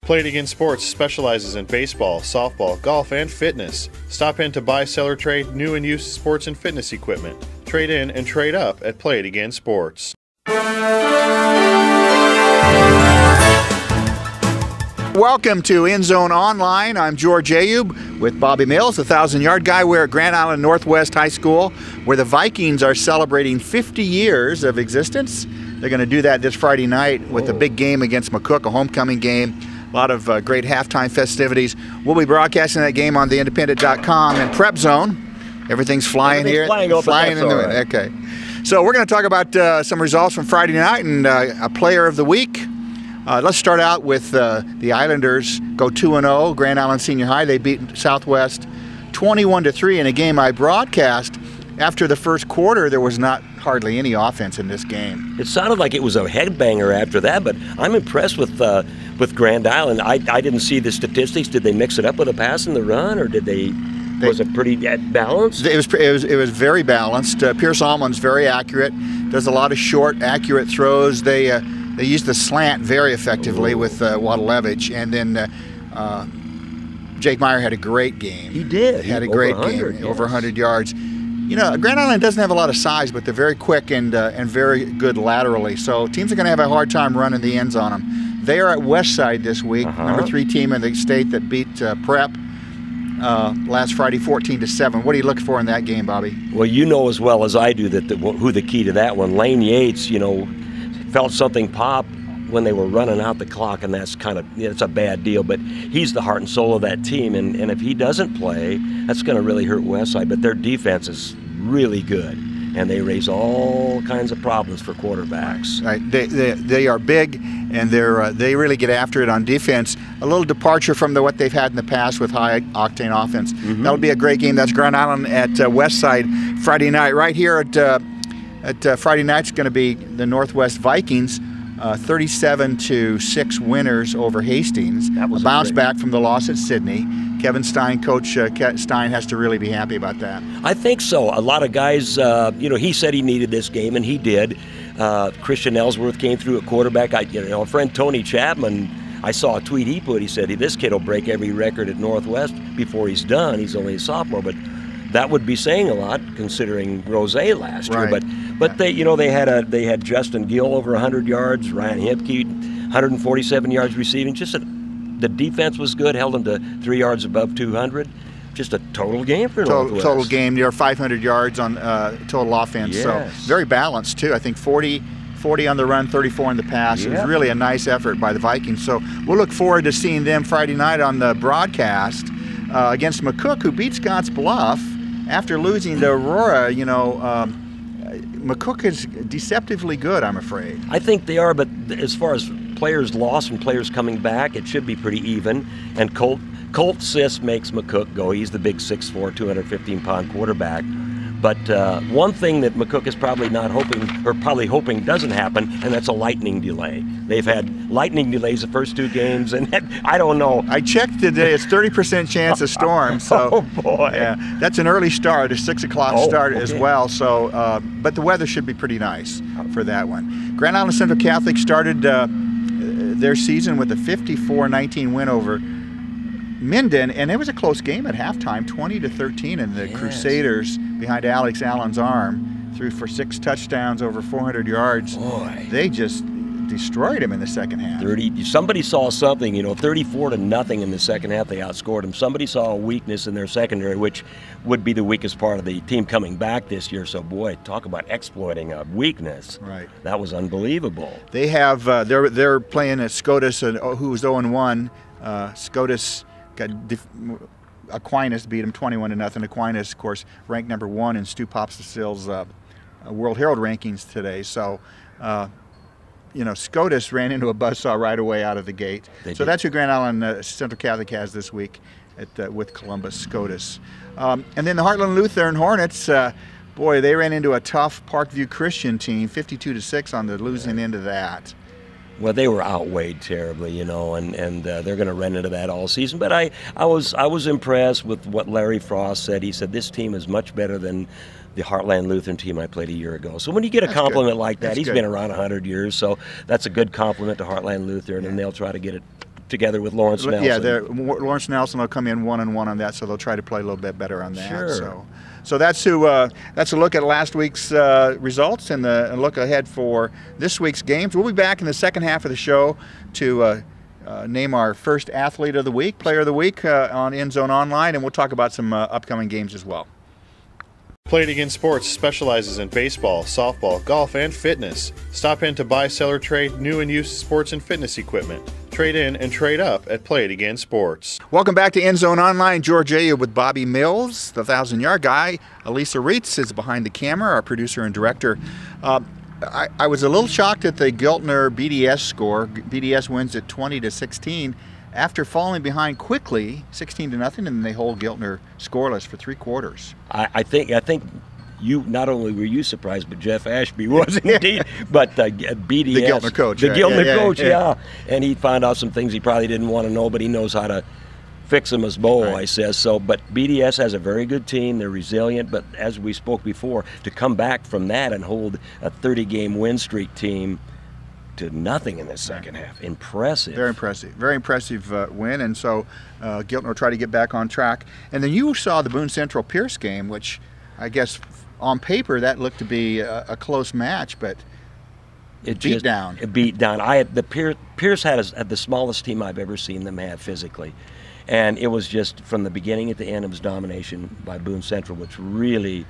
Play It Again Sports specializes in baseball, softball, golf, and fitness. Stop in to buy, sell, or trade new and used sports and fitness equipment. Trade in and trade up at Play It Again Sports. Welcome to End Zone Online. I'm George Ayoub with Bobby Mills, the 1,000-yard guy. We're at Grand Island Northwest High School, where the Vikings are celebrating 50 years of existence. They're going to do that this Friday night with a big game against McCook, a homecoming game. A lot of great halftime festivities. We'll be broadcasting that game on theindependent.com and Prep Zone. Everything's flying here. Flying in the right. Okay. So we're going to talk about some results from Friday night and a player of the week. Let's start out with the Islanders go 2-0. Grand Island Senior High. They beat Southwest 21-3 in a game I broadcast. After the first quarter, there was not hardly any offense in this game. It sounded like it was a headbanger after that, but I'm impressed with Grand Island. I didn't see the statistics. Did they mix it up with a pass and the run, or did they was it pretty balanced? It was very balanced. Pierce Allman's very accurate. Does a lot of short, accurate throws. They use the slant very effectively with Wadalevich, and then Jake Meyer had a great game. He did. Had a great game, yes. Over 100 yards. You know, Grand Island doesn't have a lot of size, but they're very quick and very good laterally. So teams are going to have a hard time running the ends on them. They are at Westside this week, number 3 team in the state that beat Prep last Friday 14-7. What are you looking for in that game, Bobby? Well, you know as well as I do that who the key to that one. Lane Yates, you know, felt something pop when they were running out the clock, and that's it's a bad deal, but he's the heart and soul of that team, and if he doesn't play, that's going to really hurt Westside. But their defense is really good, and they raise all kinds of problems for quarterbacks. Right. They are big, and they really get after it on defense. A little departure from what they've had in the past with high-octane offense. That'll be a great game. That's Grand Island at Westside Friday night. Right here at Friday night's going to be the Northwest Vikings. 37-6 winners over Hastings. That was a bounce back from the loss at Sydney. Kevin Stein, Coach Stein, has to really be happy about that. I think so. A lot of guys, you know, he said he needed this game, and he did. Christian Ellsworth came through at quarterback. A friend Tony Chapman, I saw a tweet he put. He said, this kid will break every record at Northwest before he's done. He's only a sophomore, but that would be saying a lot considering Rose last year. But they, you know, they had Justin Gill over 100 yards, Ryan Hipke 147 yards receiving. The defense was good, held them to 3 yards above 200. Just a total game for Northwest. Total game, near 500 yards on total offense. Yes. So very balanced too. I think 40 on the run, 34 in the pass. Yep. It was really a nice effort by the Vikings. So we'll look forward to seeing them Friday night on the broadcast against McCook, who beat Scotts Bluff. After losing to Aurora, you know, McCook is deceptively good, I'm afraid. I think they are, but as far as players lost and players coming back, it should be pretty even. And Colt Sis makes McCook go. He's the big 6'4", 215-pound quarterback. But one thing that McCook is probably hoping doesn't happen, and that's a lightning delay. They've had lightning delays the first 2 games, and I don't know. I checked today; it's 30% chance of storm. So, oh boy, yeah, that's an early start, a 6 o'clock start as well. So, but the weather should be pretty nice for that one. Grand Island Central Catholic started their season with a 54-19 win over Minden, and it was a close game at halftime, 20-13, and the Crusaders, behind Alex Allen's arm, threw for 6 touchdowns, over 400 yards. Boy, they just destroyed him in the second half. Somebody saw something, you know, 34-0 in the second half. They outscored them. Somebody saw a weakness in their secondary, which would be the weakest part of the team coming back this year. So, boy, talk about exploiting a weakness. Right. That was unbelievable. They have they're playing at SCOTUS, who was 0-1. SCOTUS got Aquinas beat him 21-0. Aquinas, of course, ranked number 1 in Stu Popsicill's World Herald rankings today. So, you know, SCOTUS ran into a buzzsaw right away out of the gate. So that's who Grand Island Central Catholic has this week with Columbus SCOTUS. And then the Heartland Lutheran Hornets, boy, they ran into a tough Parkview Christian team, 52-6 on the losing end of that. Well, they were outweighed terribly, you know, and they're going to run into that all season. But I was impressed with what Larry Frost said. He said this team is much better than the Heartland Lutheran team I played a year ago. So when you get a compliment like that, he's been around 100 years, so that's a good compliment to Heartland Lutheran, and they'll try to get it together with Lawrence Nelson. Yeah, Lawrence Nelson will come in 1-1 on that, so they'll try to play a little bit better on that. Sure. So that's a look at last week's results and a look ahead for this week's games. We'll be back in the second half of the show to name our first athlete of the week, player of the week on End Zone Online, and we'll talk about some upcoming games as well. Play It Again Sports specializes in baseball, softball, golf, and fitness. Stop in to buy, sell, or trade new and used sports and fitness equipment. Trade in and trade up at Play It Again Sports. Welcome back to End Zone Online. George Ayoub with Bobby Mills, the 1,000-yard guy. Elisa Reitz is behind the camera, our producer and director. I was a little shocked at the Giltner BDS score. BDS wins at 20-16 after falling behind quickly, 16-0, and they hold Giltner scoreless for 3 quarters. I think you, not only were you surprised, but Jeff Ashby was indeed. But BDS, the Giltner coach, the right? Giltner coach, yeah, and he found out some things he probably didn't want to know, but he knows how to fix them as bowl, right. I says so. But BDS has a very good team. They're resilient, but as we spoke before, to come back from that and hold a 30-game win streak team to nothing in the second half. Impressive. Very impressive. Very impressive win. And so Giltner will try to get back on track. And then you saw the Boone Central Pierce game, which I guess on paper that looked to be a close match, but it beat down. It beat down. Pierce had the smallest team I've ever seen them have physically. And it was just from the beginning at the end, it was domination by Boone Central, which really,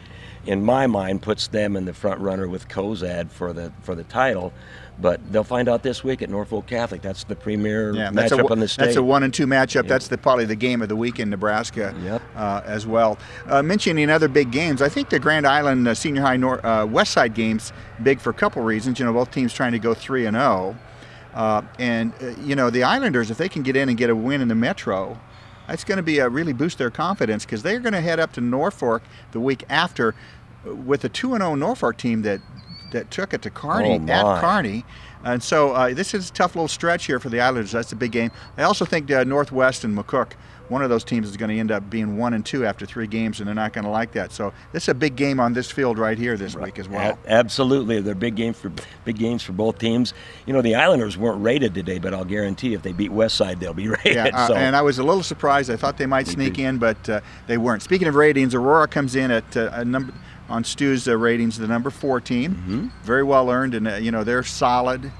in my mind, puts them in the front runner with Cozad for the title. But they'll find out this week at Norfolk Catholic. That's the premier matchup on the state. That's a 1-2 matchup. Yep. That's probably the game of the week in Nebraska. Yep. As well. Mentioning other big games, I think the Grand Island Senior High West Side game's big for a couple reasons. You know, both teams trying to go 3-0. You know, the Islanders, if they can get in and get a win in the Metro, that's going to be really boost their confidence, because they're going to head up to Norfolk the week after with a 2-0 Norfolk team that took it to Kearney at Kearney. And so this is a tough little stretch here for the Islanders. That's a big game. I also think Northwest and McCook, one of those teams is going to end up being 1-2 after 3 games, and they're not going to like that. So this is a big game on this field right here this week as well. Absolutely. They're big games for both teams. You know, the Islanders weren't rated today, but I'll guarantee if they beat Westside, they'll be rated. Yeah, and I was a little surprised. I thought they might sneak in, but they weren't. Speaking of ratings, Aurora comes in at a number on Stu's ratings, the number 4 team. Mm-hmm. Very well earned, and you know, they're solid.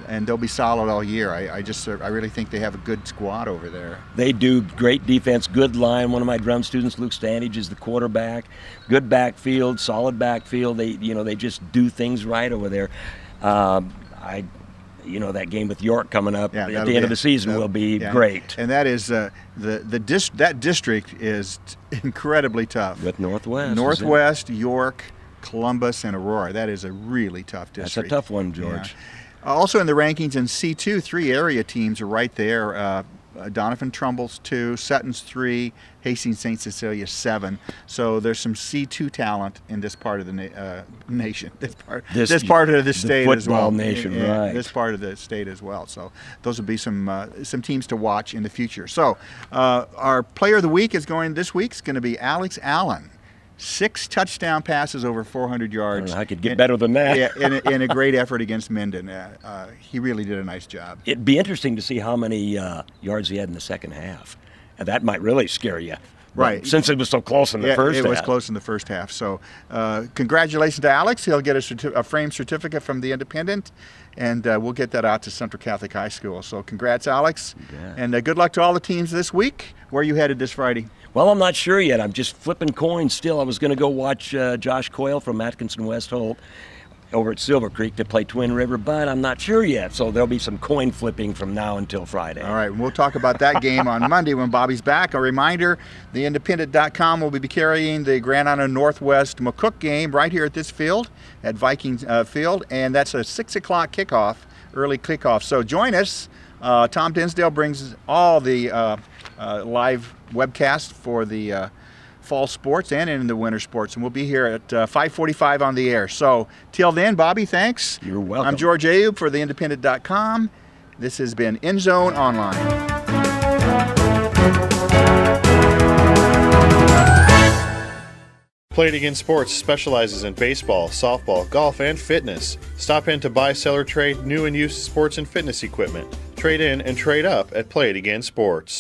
And they'll be solid all year. I really think they have a good squad over there. They do. Great defense, good line. One of my drum students, Luke Standage, is the quarterback. Good backfield, solid backfield. They just do things right over there. That game with York coming up at the end of the season will be great. And that is that district is incredibly tough. With Northwest, York, Columbus, and Aurora. That is a really tough district. That's a tough one, George. Yeah. Also in the rankings in C2, 3 area teams are right there. Donovan Trumbull's 2, Sutton's 3, Hastings St. Cecilia 7. So there's some C2 talent in this part of the nation, this part of the state as well. Football nation, right? This part of the state as well. So those will be some teams to watch in the future. So our player of the week this week's going to be Alex Allen. 6 touchdown passes over 400 yards. I could get better than that. Yeah, in a great effort against Minden. He really did a nice job. It'd be interesting to see how many yards he had in the second half. And that might really scare you. Right. Since it was so close in the first half. It was close in the first half. So congratulations to Alex. He'll get a framed certificate from the Independent, and we'll get that out to Central Catholic High School. So congrats, Alex. Yeah. And good luck to all the teams this week. Where are you headed this Friday? Well, I'm not sure yet. I'm just flipping coins still. I was going to go watch Josh Coyle from Atkinson West Holt over at Silver Creek to play Twin River, but I'm not sure yet. So there'll be some coin flipping from now until Friday. All right, we'll talk about that game on Monday when Bobby's back. A reminder, theindependent.com will be carrying the Grand Island Northwest McCook game right here at this field, at Vikings Field, and that's a 6 o'clock kickoff, early kickoff. So join us. Tom Dinsdale brings all the live webcast for the fall sports and in the winter sports, and we'll be here at 5:45 on the air. So till then, Bobby, thanks. You're welcome. I'm George Ayoub for theindependent.com. This has been End Zone Online. Play It Again Sports specializes in baseball, softball, golf, and fitness. Stop in to buy, sell, or trade new and used sports and fitness equipment. Trade in and trade up at Play It Again Sports.